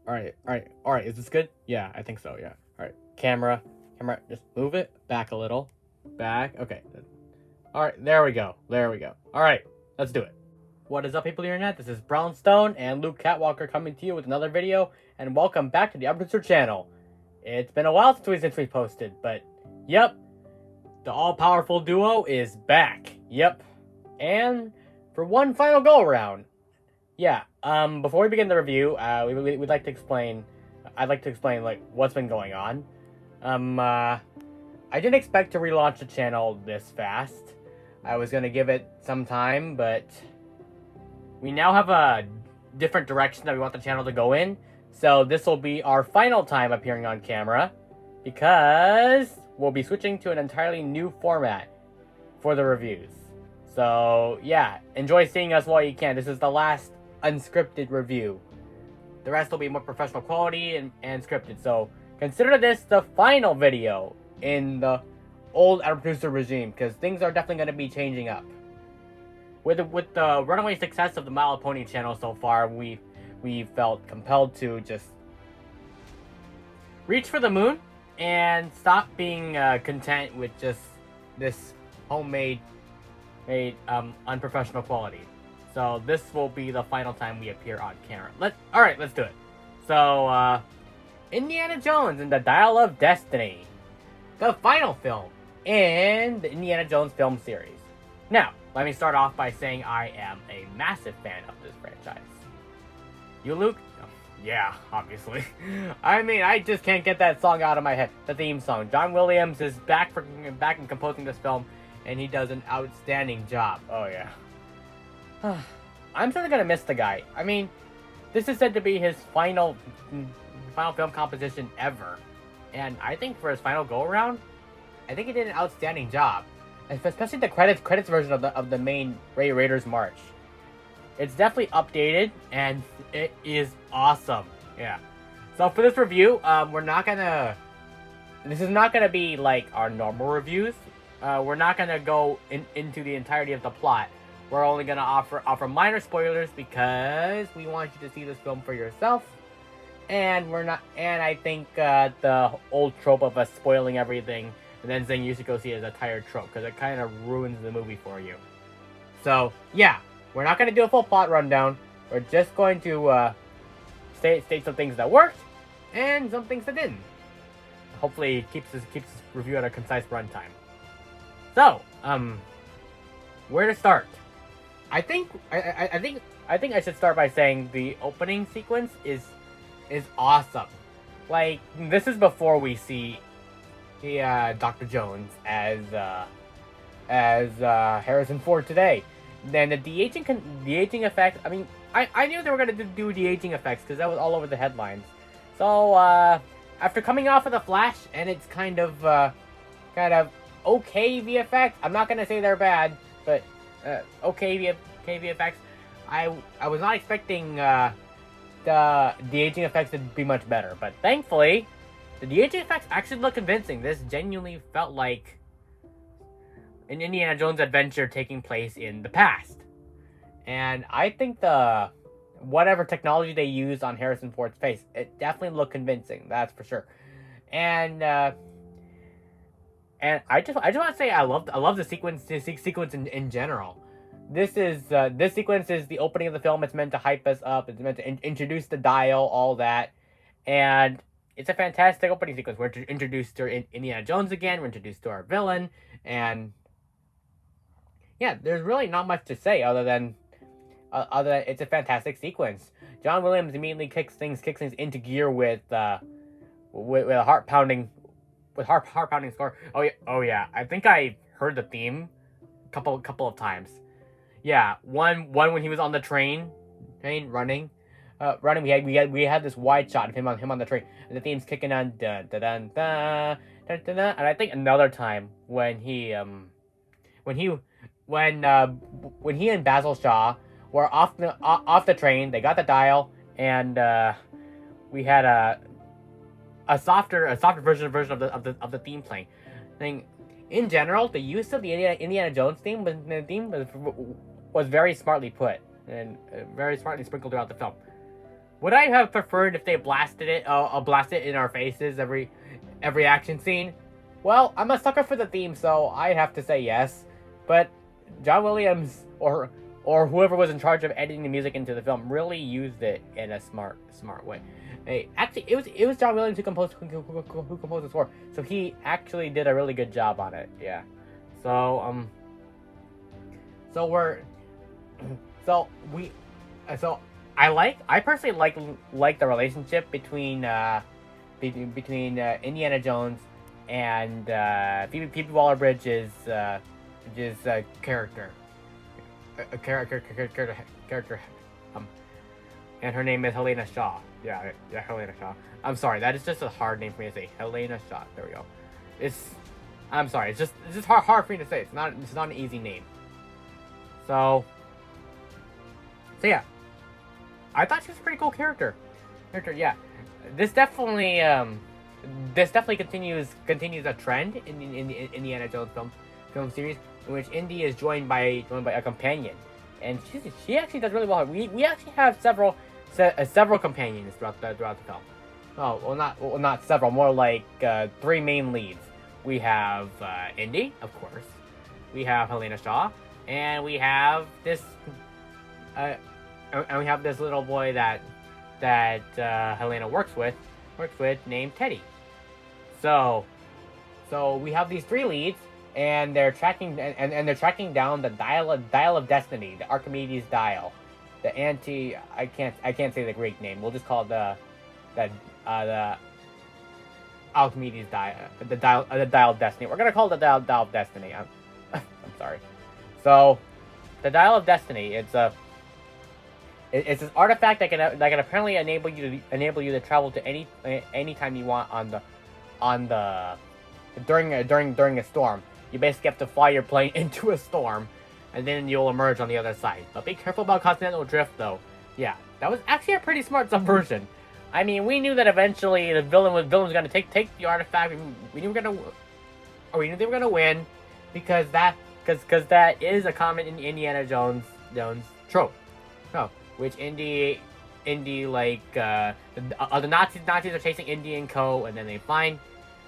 All right. Is this good? Yeah, I think so. Yeah. All right. Camera. Just move it back a little. Back. Okay. All right. There we go. All right. Let's do it. What is up, people of the internet? This is Brownstone and Luke Catwalker coming to you with another video, and welcome back to the Upper channel. It's been a while since we posted, but yep, the all-powerful duo is back. Yep, and for one final go-around. Yeah. Before we begin the review, we'd like to explain. I'd like to explain like what's been going on. I didn't expect to relaunch the channel this fast. I was gonna give it some time, but we now have a different direction that we want the channel to go in. So this will be our final time appearing on camera, because we'll be switching to an entirely new format for the reviews. So yeah, enjoy seeing us while you can. This is the last unscripted review. The rest will be more professional quality and scripted. So consider this the final video in the old Outer Producer regime, because things are definitely going to be changing up. With the runaway success of the My Little Pony channel so far, we felt compelled to just reach for the moon and stop being content with just this homemade, unprofessional quality. So this will be the final time we appear on camera. Alright, let's do it. So, Indiana Jones and the Dial of Destiny, the final film in the Indiana Jones film series. Now, let me start off by saying I am a massive fan of this franchise. You, Luke? Oh, yeah, obviously. I mean, I just can't get that song out of my head. The theme song. John Williams is back in composing this film, and he does an outstanding job. Oh yeah. I'm certainly gonna miss the guy. I mean, this is said to be his final film composition ever, and I think for his final go around, I think he did an outstanding job. Especially the credits version of the main Raiders March. It's definitely updated, and it is awesome. Yeah. So for this review, this is not gonna be like our normal reviews. We're not gonna go into the entirety of the plot. We're only gonna offer minor spoilers because we want you to see this film for yourself. And I think the old trope of us spoiling everything and then saying you should go see it as a tired trope, because it kind of ruins the movie for you. So yeah, we're not going to do a full plot rundown. We're just going to state some things that worked and some things that didn't. Hopefully keeps this review at a concise runtime. So where to start? I think I should start by saying the opening sequence is awesome. Like, this is before we see Dr. Jones as Harrison Ford today. Then the de-aging effect. I mean, I knew they were gonna do de-aging effects because that was all over the headlines. So after coming off of the Flash, and it's kind of okay VFX. I'm not gonna say they're bad, but okay VFX. I was not expecting the de-aging effects to be much better, but thankfully the de-aging effects actually look convincing. This genuinely felt like an Indiana Jones adventure taking place in the past. And I think the whatever technology they used on Harrison Ford's face, it definitely looked convincing, that's for sure. And I just want to say I love the sequence in general. This sequence is the opening of the film. It's meant to hype us up. It's meant to introduce the Dial, all that. And it's a fantastic opening sequence. We're introduced to Indiana Jones again. We're introduced to our villain. And yeah, there's really not much to say other than it's a fantastic sequence. John Williams immediately kicks things into gear with a heart pounding score. Oh yeah. I think I heard the theme a couple of times. Yeah, one when he was on the train running. We had this wide shot of him on the train, and the theme's kicking on dun dun dun dun dun dun, dun. And I think another time when he and Basil Shaw were off the train, they got the Dial, and we had a softer version of the theme playing. In general, the use of the Indiana Jones theme was very smartly put and very smartly sprinkled throughout the film. Would I have preferred if they blasted it in our faces every action scene? Well, I'm a sucker for the theme, so I have to say yes. But John Williams or whoever was in charge of editing the music into the film really used it in a smart way. Hey, actually, it was John Williams who composed the score, so he actually did a really good job on it. Yeah. So so we're so we so I personally like the relationship between Indiana Jones and Phoebe Waller-Bridge's character. Character. And her name is Helena Shaw. Yeah, Helena Shaw. I'm sorry, that is just a hard name for me to say. Helena Shaw. There we go. I'm sorry. It's just hard for me to say. It's not an easy name. So yeah, I thought she was a pretty cool character. Yeah, this definitely continues a trend in the Indiana Jones film series, in which Indy is joined by a companion, and she actually does really well. We actually have several companions throughout the film. Oh, well, not several, more like 3 main leads. We have Indy, of course. We have Helena Shaw, and we have this little boy that Helena works with named Teddy. So we have these 3 leads, and they're tracking down the dial of destiny, the Archimedes dial, I can't say the Greek name. We'll just call it the Archimedes dial, the dial of destiny. We're gonna call it the dial of destiny. I'm sorry. So the dial of destiny, it's this artifact that can apparently enable you to travel to any time you want during a storm. You basically have to fly your plane into a storm, and then you'll emerge on the other side. But be careful about continental drift, though. Yeah, that was actually a pretty smart subversion. I mean, we knew that eventually the villain was going to take the artifact. We knew they were gonna win, because that is a common in Indiana Jones trope. Oh, which Indy the Nazis are chasing Indy and co, and then they find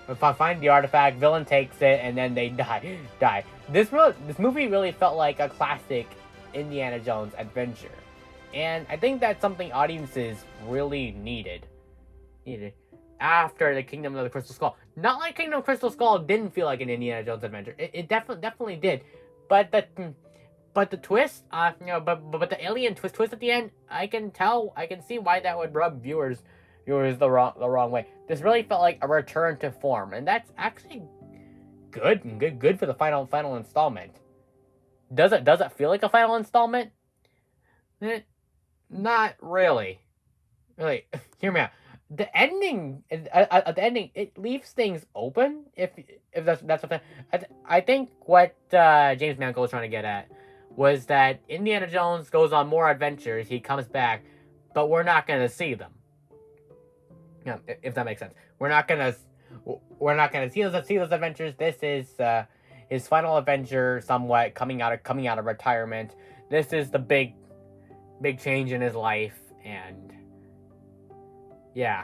the artifact, villain takes it, and then they die. This movie really felt like a classic Indiana Jones adventure, and I think that's something audiences really needed after the Kingdom of the Crystal Skull. Not like Kingdom of Crystal Skull didn't feel like an Indiana Jones adventure. It definitely did, but the twist, but the alien twist at the end, I can see why that would rub viewers the wrong way. This really felt like a return to form, and that's actually good for the final installment. Does it feel like a final installment? Not really. Really, hear me out. The ending, it leaves things open. If that's something, I think what James Mangold was trying to get at was that Indiana Jones goes on more adventures. He comes back, but we're not going to see them. Yeah, if that makes sense. We're not gonna see those adventures. This is his final adventure, somewhat coming out of retirement. This is the big change in his life, and the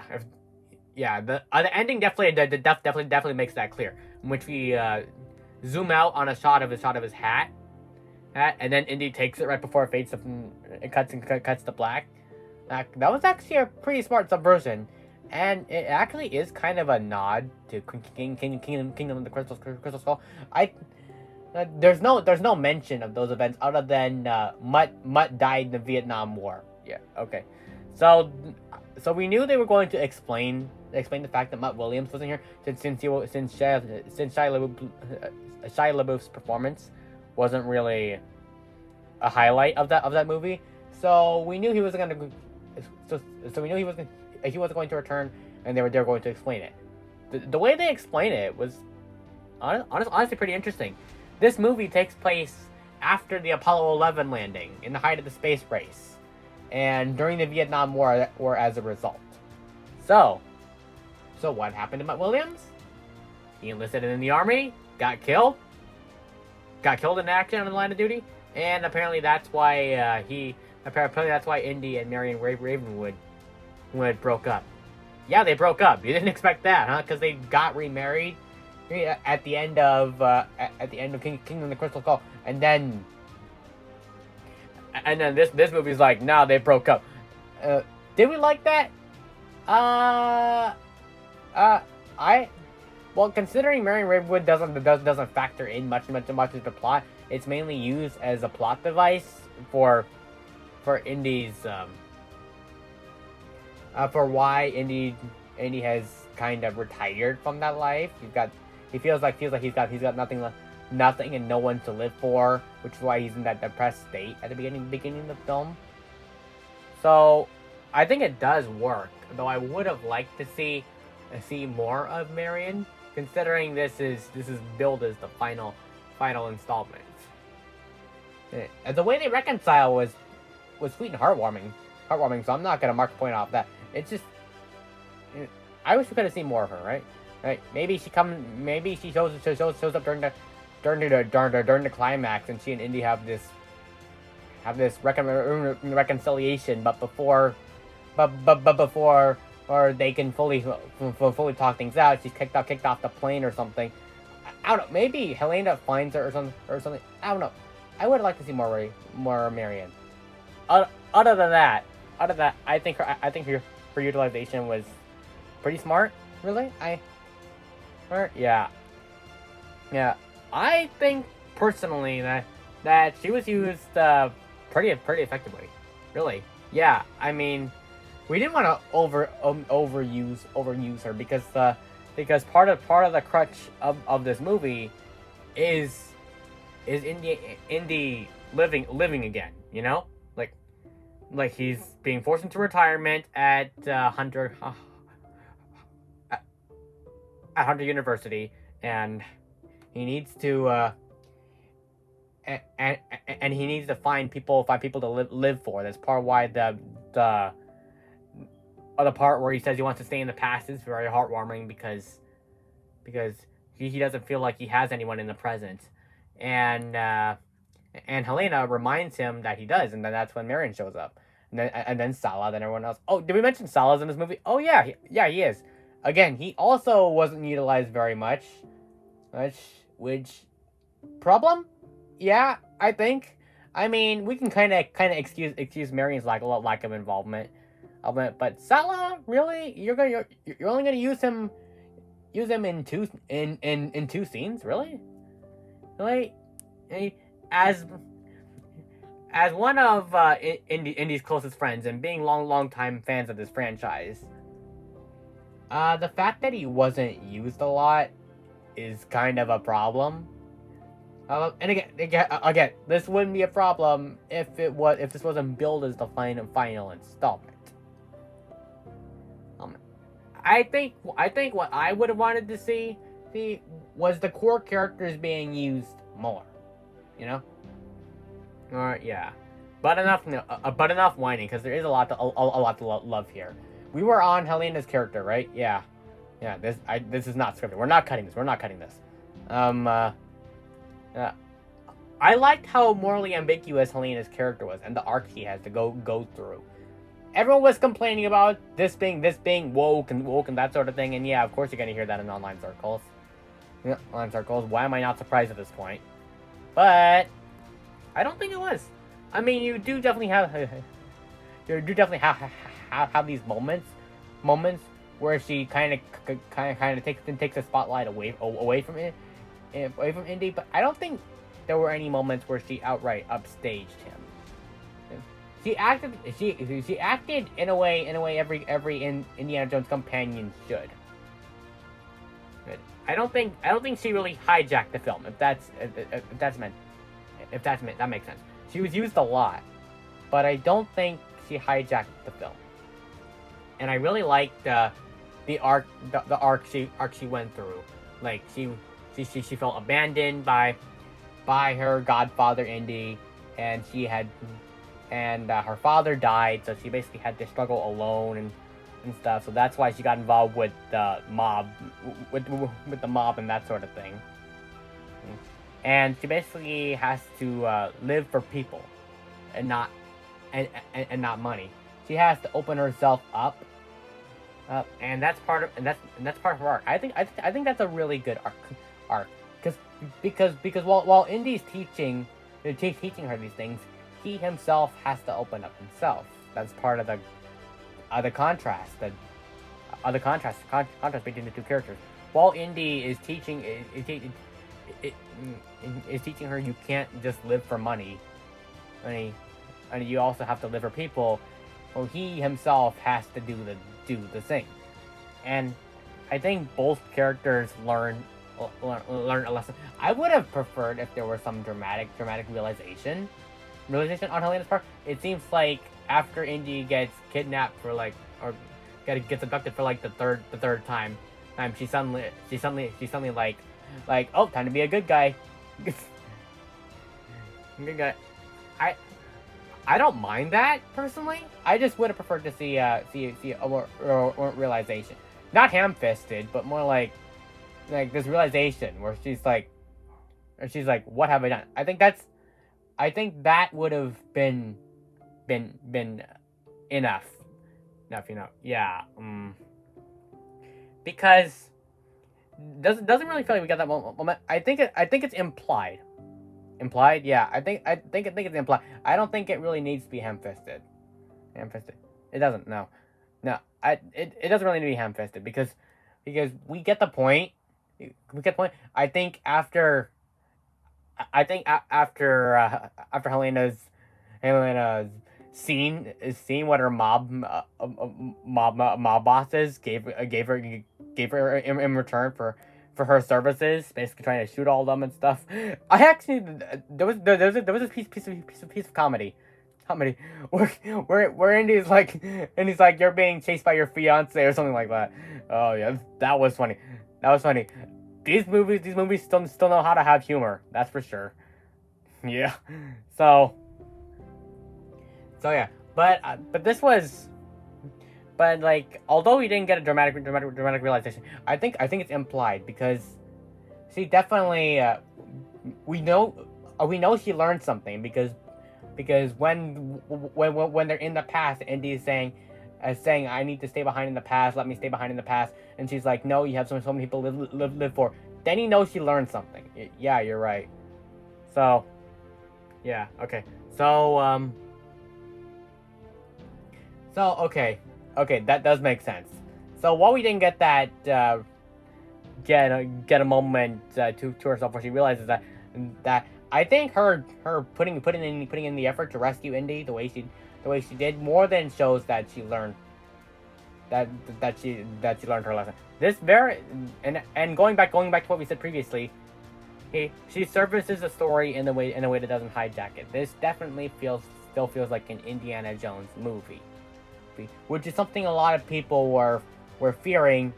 ending definitely makes that clear. In which we zoom out on a shot of his hat, and then Indy takes it right before it fades up and it cuts to black. That was actually a pretty smart subversion. And it actually is kind of a nod to Kingdom of the Crystal Skull. There's no mention of those events other than Mutt died in the Vietnam War. Yeah, okay. So we knew they were going to explain the fact that Mutt Williams wasn't here since Shia LaBeouf's performance wasn't really a highlight of that movie. So we knew he wasn't going to return, and they were going to explain it. The way they explain it was honestly pretty interesting. This movie takes place after the Apollo 11 landing, in the height of the space race, and during the Vietnam War as a result. So what happened to Mutt Williams? He enlisted in the army, got killed in action on the line of duty, and apparently that's why Indy and Marion Ravenwood when it broke up. Yeah, they broke up. You didn't expect that, huh? Because they got remarried at the end of Kingdom of the Crystal Skull, and then this movie's like, no, they broke up. Did we like that? I well, considering Marion Ravenwood doesn't factor in much into the plot, it's mainly used as a plot device for Indy's for why Indy has kind of retired from that life. He feels like he's got nothing and no one to live for, which is why he's in that depressed state at the beginning of the film. So I think it does work, though I would have liked to see more of Marion, considering this is billed as the final installment. And the way they reconcile was sweet and heartwarming. So I'm not gonna mark a point off that. It's just, I wish we could have seen more of her, right? Right? Maybe she shows up during the climax, and she and Indy have this reconciliation, but before or they can fully talk things out, she's kicked off the plane or something. I don't know. Maybe Helena finds her or something. I don't know. I would like to see more Marion. Other than that, I think her utilization was pretty smart. Really, yeah. I think personally that she was used pretty effectively. Really, yeah. I mean, we didn't want to overuse her because part of the crutch of this movie is Indy living again. You know, like he's being forced into retirement at Hunter University, and he needs to and he needs to find people to live for. That's part why the other part where he says he wants to stay in the past is very heartwarming because he doesn't feel like he has anyone in the present, and Helena reminds him that he does, and then that's when Marion shows up, and then Sallah, then everyone else. Oh, did we mention Salah's in this movie? Oh yeah, he is. Again, he also wasn't utilized very much, which problem? Yeah, I think. I mean, we can kind of excuse Marion's lack of involvement. But Sallah, really, you're only gonna use him in two scenes, really? As one of Indy's closest friends and being long time fans of this franchise, the fact that he wasn't used a lot is kind of a problem. And again, this wouldn't be a problem if this wasn't billed as the final installment. I think what I would have wanted to see was the core characters being used more, you know. Yeah, but enough whining, because there is a lot to love here. We were on Helena's character, right? Yeah. This is not scripted. We're not cutting this. I liked how morally ambiguous Helena's character was and the arc she has to go through. Everyone was complaining about this being woke and that sort of thing, and yeah, of course you're gonna hear that in online circles. Yeah, online circles. Why am I not surprised at this point? But I don't think it was. I mean, you do definitely have these moments where she kind of takes the spotlight away from Indy, but I don't think there were any moments where she outright upstaged him. She acted in a way every Indiana Jones companion should. I don't think she really hijacked the film. If that makes sense. She was used a lot, but I don't think she hijacked the film. And I really liked the arc she went through. Like she felt abandoned by her godfather Indy, and her father died, so she basically had to struggle alone and stuff. So that's why she got involved with the mob, with the mob and that sort of thing. And she basically has to live for people, and not money. She has to open herself up And that's part of her arc. I think that's a really good arc, because while Indy's teaching her these things, he himself has to open up himself. That's part of the contrast, contrast between the two characters. While Indy is teaching her you can't just live for money, and you also have to live for people. Well, he himself has to do the thing, and I think both characters learn a lesson. I would have preferred if there were some dramatic realization on Helena's part. It seems like after Indy gets kidnapped for or gets abducted for the third time, she's suddenly like, oh, time to be a good guy. Good guy. I don't mind that personally. I just would have preferred to see a more realization, not ham-fisted, but more like this realization where she's like, what have I done? I think that would have been enough, yeah. Because doesn't really feel like we got that moment. I think it's implied. Implied, yeah. I think it's implied. I don't think it really needs to be ham-fisted. It doesn't. No. It doesn't really need to be ham-fisted because we get the point. I think after Helena's seen what her mob bosses gave her in return for her services, basically trying to shoot all of them and stuff. I actually there was a piece of comedy where Indy's like, you're being chased by your fiance or something like that. Oh yeah, that was funny. These movies still know how to have humor. That's for sure. Yeah. So yeah, but although we didn't get a dramatic realization, I think it's implied because she definitely we know she learned something because when they're in the past, Indy is saying I need to stay behind in the past, let me stay behind in the past, and she's like, no, you have so many people live for. Then he knows she learned something. Yeah, you're right. So yeah, okay. So okay, that does make sense. So while we didn't get that get a moment to herself where she realizes that I think her putting in the effort to rescue Indy the way she did more than shows that she learned that she learned her lesson. This and going back to what we said previously, she services the story in a way that doesn't hijack it. This definitely still feels like an Indiana Jones movie, which is something a lot of people were fearing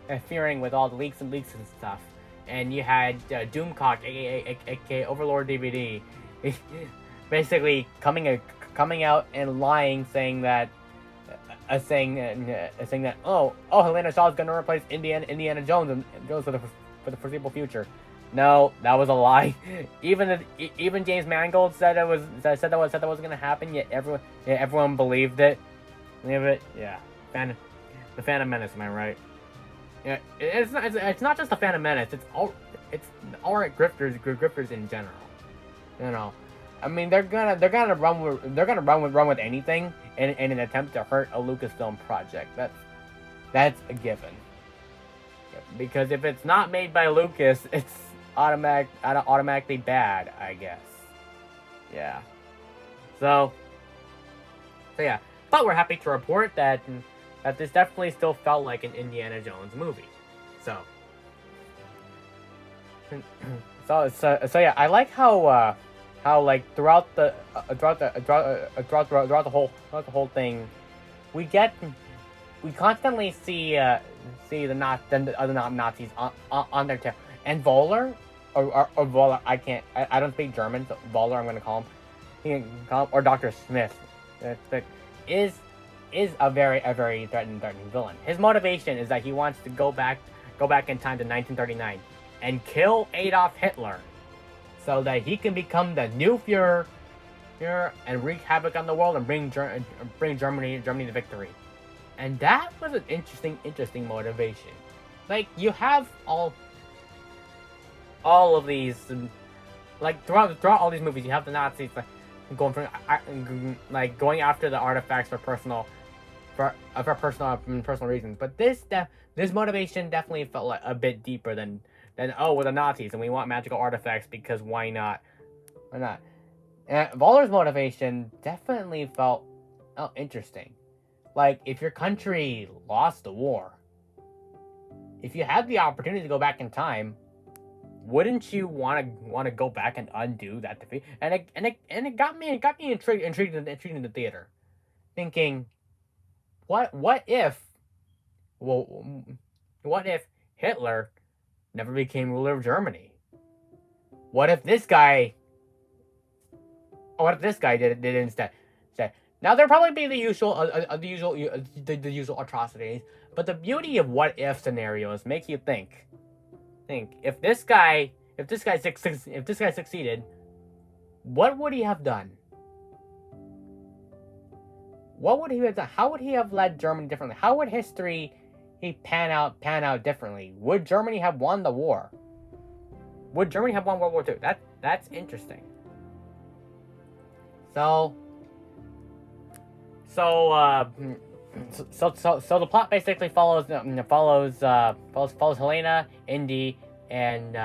with all the leaks and stuff. And you had Doomcock, aka Overlord DVD, basically coming out and lying, saying that Helena Shaw is going to replace Indiana Jones and goes for the foreseeable future. No, that was a lie. Even James Mangold said that wasn't going to happen. Yet everyone believed it. Yeah. The Phantom Menace, am I right? Yeah, it's not just the Phantom Menace. It's all right grifters in general. You know, I mean they're gonna run with anything in an attempt to hurt a Lucasfilm project. That's a given. Yeah, because if it's not made by Lucas, it's automatically bad, I guess. Yeah. So yeah. But we're happy to report that this definitely still felt like an Indiana Jones movie. So yeah, I like how like throughout the whole thing, we constantly see the other Nazis on their tail. And Voller or Voller, I don't speak German, so Voller I'm gonna call him. Or Dr. Smith. Is a very threatening villain. His motivation is that he wants to go back in time to 1939 and kill Adolf Hitler, so that he can become the new Führer and wreak havoc on the world and bring Germany to victory. And that was an interesting motivation. Like, you have all of these, like, throughout all these movies, you have the Nazis going from like going after the artifacts for personal reasons. But this motivation definitely felt like a bit deeper than oh, we're the Nazis and we want magical artifacts because why not? Why not? And Voller's motivation definitely felt interesting. Like, if your country lost the war, if you had the opportunity to go back in time, wouldn't you want to go back and undo that defeat? And it got me intrigued in the theater, thinking, what if Hitler never became ruler of Germany? What if this guy did it instead? Now there'll probably be the usual atrocities, but the beauty of what if scenarios makes you think if this guy succeeded, what would he have done? What would he have done? How would he have led Germany differently? How would history pan out differently? Would Germany have won the war? Would Germany have won World War II? That's interesting. So the plot basically follows Helena, Indy, and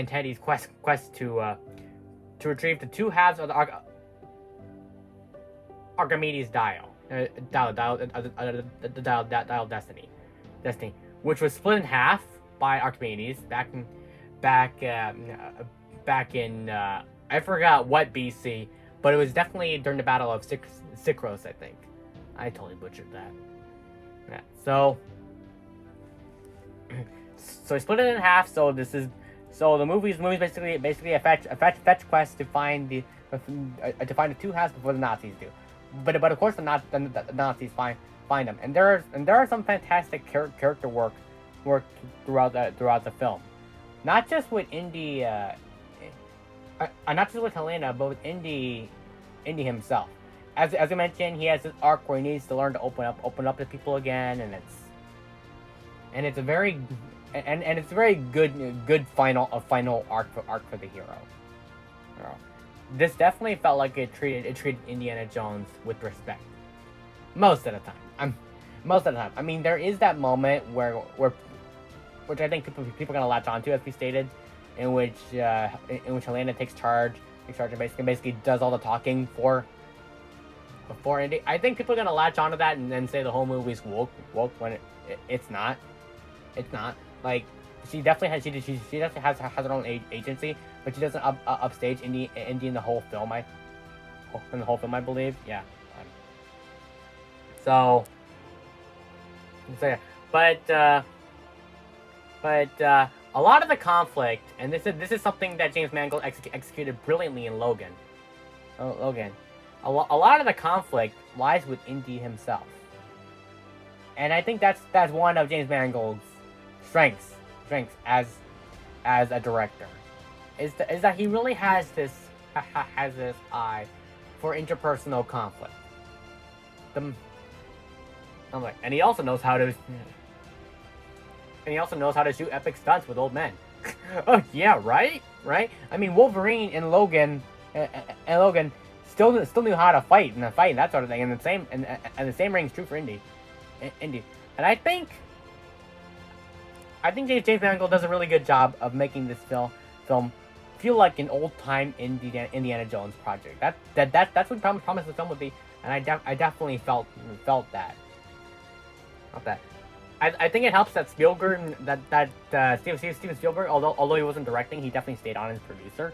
Teddy's quest to retrieve the two halves of the Archimedes dial destiny, which was split in half by Archimedes back in I forgot what BC, but it was definitely during the Battle of Sicros, I think. I totally butchered that. Yeah. So he split it in half. So the movie's basically a fetch quest to find the two halves before the Nazis do. But of course the Nazis find them, and there are some fantastic character work throughout the film, not just with Indy, not just with Helena, but with Indy himself. As I mentioned, he has this arc where he needs to learn to open up to people again, and it's a very good final arc for the hero. This definitely felt like it treated Indiana Jones with respect most of the time. I mean, there is that moment which I think people are gonna latch onto, as we stated, in which Helena takes charge and basically does all the talking before Indy. I think people are gonna latch onto that and then say the whole movie's woke when it's not. It's not. Like, she definitely has her own agency, but she doesn't upstage Indy in the whole film. I believe. Yeah. So yeah. But a lot of the conflict, and this is something that James Mangold executed brilliantly in Logan. A lot of the conflict lies with Indy himself, and I think that's one of James Mangold's strengths as a director, is that he really has this eye for interpersonal conflict. And he also knows how to shoot epic stunts with old men. Oh yeah, right. I mean, Wolverine and Logan still knew how to fight and that sort of thing, and the same rings true for Indy. And I think James Mangold does a really good job of making this film feel like an old-time Indiana Jones project. That's what promised the film would be, and I definitely felt that. I think it helps that Spielberg, Steven Spielberg, although he wasn't directing, he definitely stayed on as producer.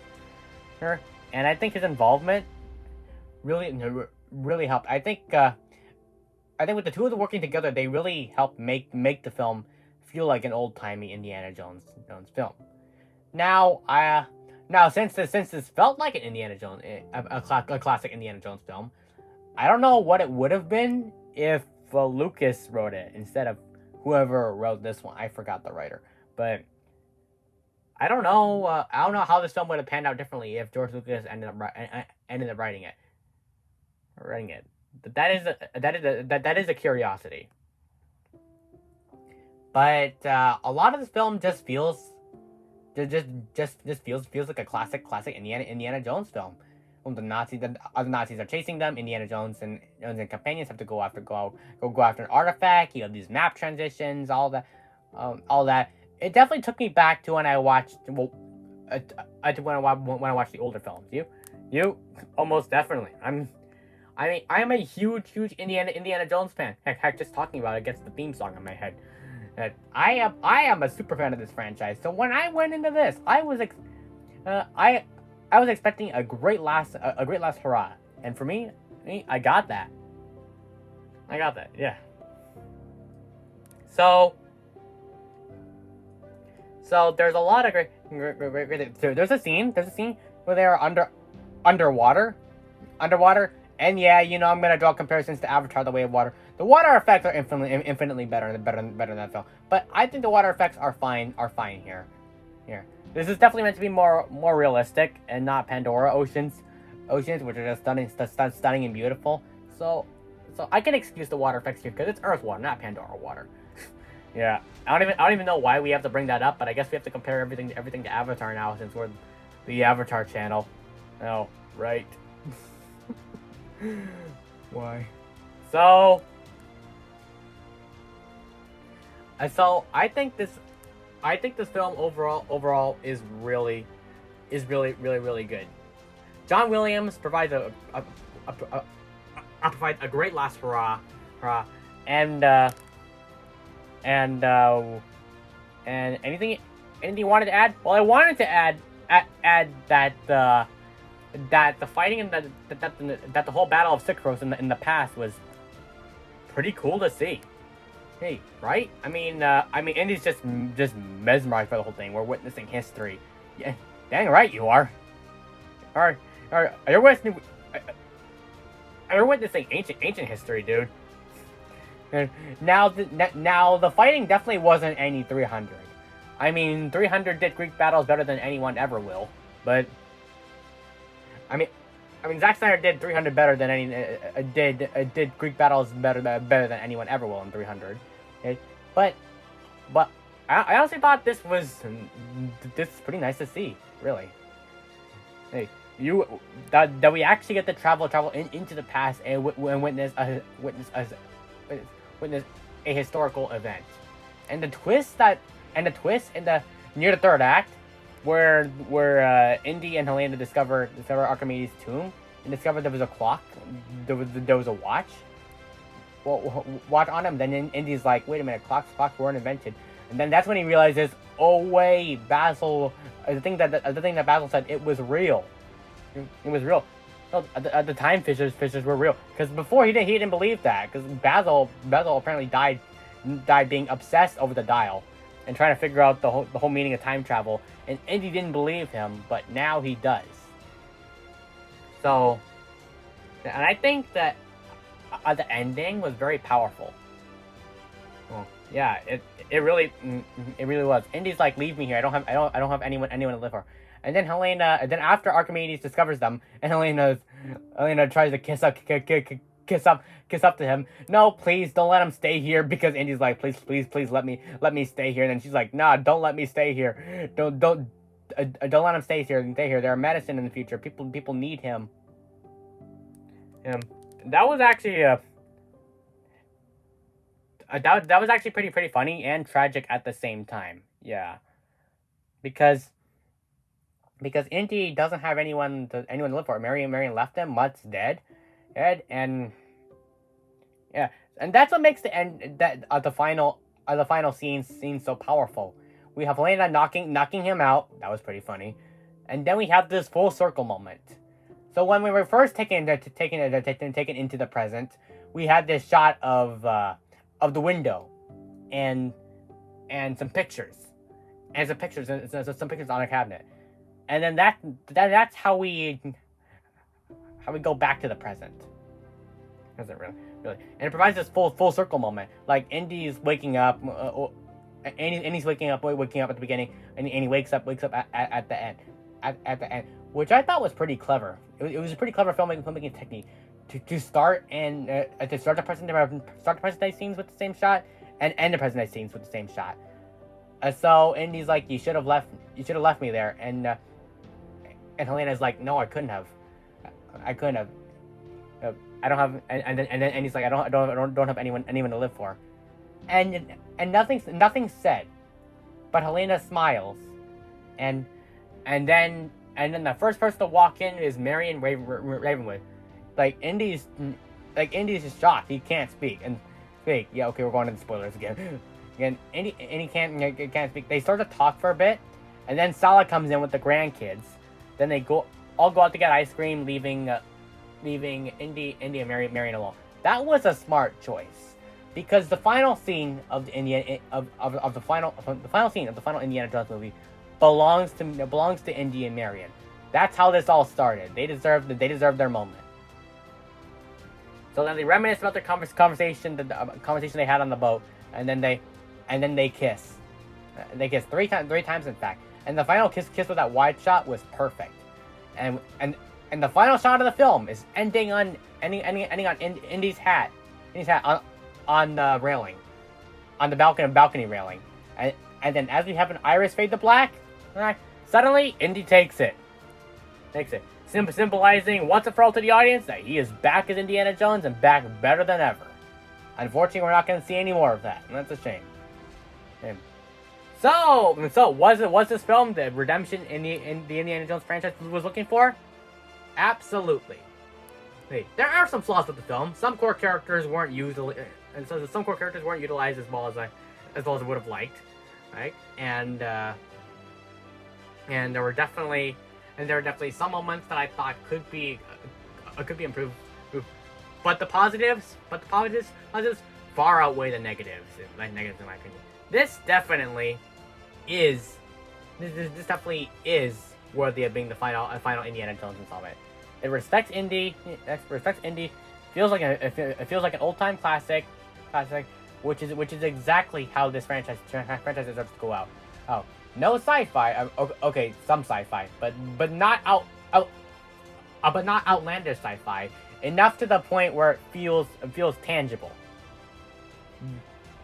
And I think his involvement really helped. I think with the two of them working together, they really helped make the film feel like an old-timey Indiana Jones film. Now since this felt like an Indiana Jones, a classic Indiana Jones film, I don't know what it would have been if Lucas wrote it instead of whoever wrote this one. I forgot the writer, but I don't know. I don't know how this film would have panned out differently if George Lucas ended up writing it. that is a curiosity. But a lot of this film just feels like a classic Indiana Jones film. When the other Nazis are chasing them, Indiana Jones and companions have to go after an artifact. You have these map transitions, all that, all that. It definitely took me back to when I watched when I watched the older films. You almost definitely. I'm a huge Indiana Jones fan. Heck, just talking about it gets the theme song in my head. I am a super fan of this franchise. So when I went into this, I was expecting a great last hurrah, and for me, I got that. Yeah. So there's a lot of great. There's a scene where they're underwater, and yeah, I'm gonna draw comparisons to Avatar: The Way of Water. The water effects are infinitely better than that film. But I think the water effects are fine here. This is definitely meant to be more realistic and not Pandora oceans, which are just stunning and beautiful. So I can excuse the water effects here because it's Earth water, not Pandora water. Yeah, I don't even know why we have to bring that up, but I guess we have to compare everything to Avatar now since we're the Avatar channel. Oh, right. Why? So I think this film overall is really good. John Williams provides provides a great last hurrah, and anything you wanted to add? Well, I wanted to add that the fighting and that the whole Battle of Sykros in the past was pretty cool to see. Hey, right? I mean, Indy's just mesmerized by the whole thing. We're witnessing history. Yeah, dang right you are. Are you witnessing? You're witnessing ancient history, dude. And now the fighting definitely wasn't any 300. I mean, 300 did Greek battles better than anyone ever will. But I mean, Zack Snyder did 300 better than did Greek battles better than anyone ever will in 300. Okay? But I honestly thought this was pretty nice to see, really. Hey, that we actually get to travel into the past and witness a historical event, and the twist in the near the third act, where Indy and Helena discover Archimedes' tomb and discover there was a clock, there was a watch on him. Then Indy's like, wait a minute, clocks weren't invented, and then that's when he realizes, oh wait, Basil, the thing that Basil said, it was real. It was real. No, at the time, fissures were real. Because before he didn't believe that. Because Basil apparently died being obsessed over the dial and trying to figure out the whole meaning of time travel. And Indy didn't believe him, but now he does. So, and I think that the ending was very powerful. Well, yeah, it really was. Indy's like, leave me here. I don't have anyone to live for. And then after Archimedes discovers them, and Helena tries to kiss up to him. No, please don't let him stay here, because Indy's like, please let me stay here. And then she's like, nah, don't let me stay here. Don't let him stay here. There are medicine in the future. People need him. That was actually that was actually pretty funny and tragic at the same time. Yeah, because Indy doesn't have anyone to live for. Marion left him. Mutt's dead, and yeah, and that's what makes the end the final scene so powerful. We have Helena knocking him out. That was pretty funny, and then we have this full circle moment. So when we were first taken into the present, we had this shot of the window, and some pictures, and some pictures on a cabinet. And then that's how we go back to the present. Does it really? And it provides this full circle moment. Like Indy's waking up, Indy's waking up at the beginning, and he wakes up at the end, which I thought was pretty clever. It was a pretty clever filmmaking technique to start and to start the present day scenes with the same shot and end the present day scenes with the same shot. So Indy's like, you should have left me there, and Helena's like, no, I couldn't have. I don't have, and he's like, I don't have anyone to live for, and nothing's said, but Helena smiles, and then the first person to walk in is Marion Ravenwood. Like Indy's just shocked. He can't speak. Yeah, okay, we're going into spoilers again. Indy can't speak. They start to talk for a bit, and then Sala comes in with the grandkids. Then they all go out to get ice cream, leaving Indy and Marion alone. That was a smart choice, because the final scene of the final Indiana Jones movie belongs to Indy and Marion. That's how this all started. They deserve their moment. So then they reminisce about their conversation they had on the boat, and then they kiss. They kiss three times in fact. And the final kiss with that wide shot was perfect. And the final shot of the film is ending on Indy's hat on the railing, on the balcony railing. And then as we have an iris fade to black, suddenly Indy takes it. Symbolizing once and for all to the audience that he is back as Indiana Jones and back better than ever. Unfortunately, we're not going to see any more of that, and that's a shame. So was this film the redemption in the Indiana Jones franchise was looking for? Absolutely. There are some flaws with the film. Some core characters weren't utilized as well as I would have liked, right? And there were definitely some moments that I thought could be improved. But the positives far outweigh the negatives in my opinion. This definitely is worthy of being the final Indiana Jones installment. It respects Indy. Feels like an old time classic, which is exactly how this franchise deserves to go out. Oh, no sci-fi. Okay, some sci-fi, but not outlandish sci-fi. Enough to the point where it feels tangible.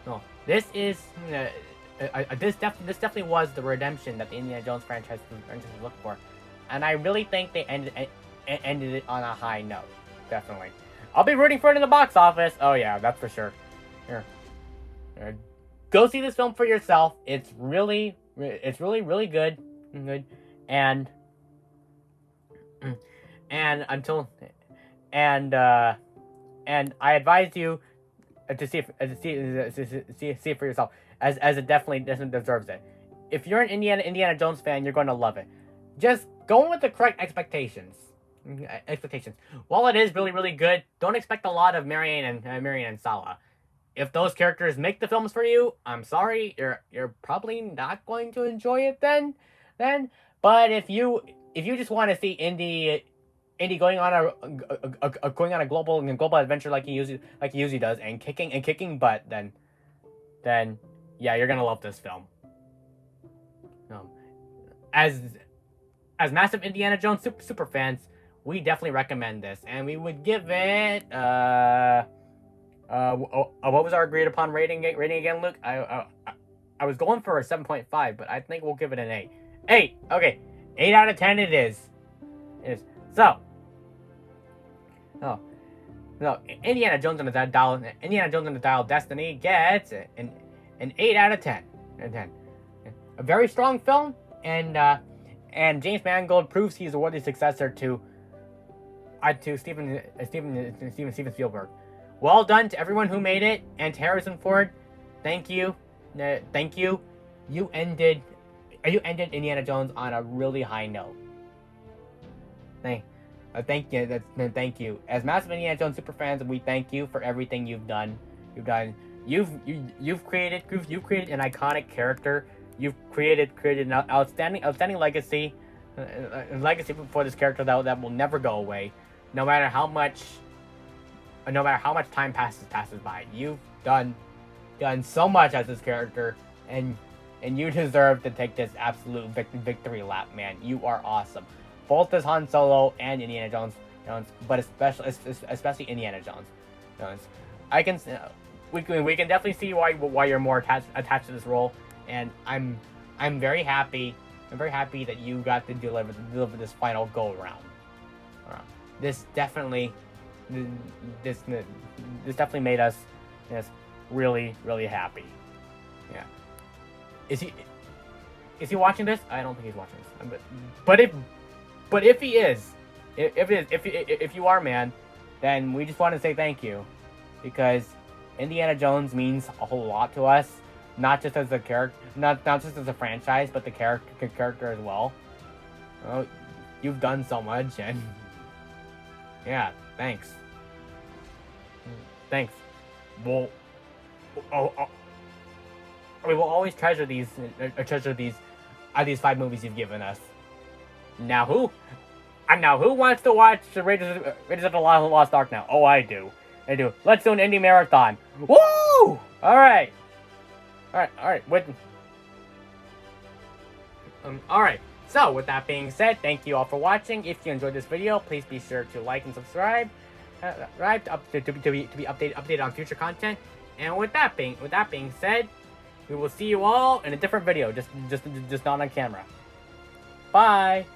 No, this definitely was the redemption that the Indiana Jones franchise looked for, and I really think they ended it on a high note. Definitely, I'll be rooting for it in the box office. Oh yeah, that's for sure. Here. Go see this film for yourself. It's really good, and I advise you to see it for yourself, as it definitely deserves it. If you're an Indiana Jones fan, you're going to love it. Just go in with the correct expectations. While it is really good, don't expect a lot of Marion and Sala. If those characters make the films for you, I'm sorry, you're probably not going to enjoy it then. But if you just want to see Indy going on a global adventure like he usually does, and kicking butt, then yeah, you're gonna love this film. As massive Indiana Jones super fans, we definitely recommend this, and we would give it what was our agreed upon rating again, Luke? I was going for a 7.5, but I think we'll give it an 8. 8, okay, 8 out of 10 it is. So. No, Indiana Jones and the Dial of Destiny gets an 8 out of 10. A very strong film, and James Mangold proves he's a worthy successor to Steven Spielberg. Well done to everyone who made it, and to Harrison Ford, thank you. You ended Indiana Jones on a really high note. Thank you. As massive Indiana Jones super fans, we thank you for everything you've done. You've created an iconic character. You've created an outstanding legacy for this character that will never go away, no matter how much time passes by. You've done so much as this character, and you deserve to take this absolute victory lap, man. You are awesome. Both as Han Solo and Indiana Jones but especially Indiana Jones. I can we can definitely see why you're more attached to this role, and I'm very happy. I'm very happy that you got to deliver this final go around. This definitely made us really happy. Yeah. Is he watching this? I don't think he's watching this. But if he is, if you are, man, then we just want to say thank you, because Indiana Jones means a whole lot to us, not just as a character, not just as a franchise, but the character as well. Oh, you've done so much, and yeah, thanks. Well, we will always treasure these 5 movies you've given us. Now who wants to watch the Raiders of the Lost Ark now? Oh, I do. Let's do an indie marathon. Woo! All right. All right. So, with that being said, thank you all for watching. If you enjoyed this video, please be sure to like and subscribe, right, to be updated on future content. And with that being said, we will see you all in a different video, just not on camera. Bye.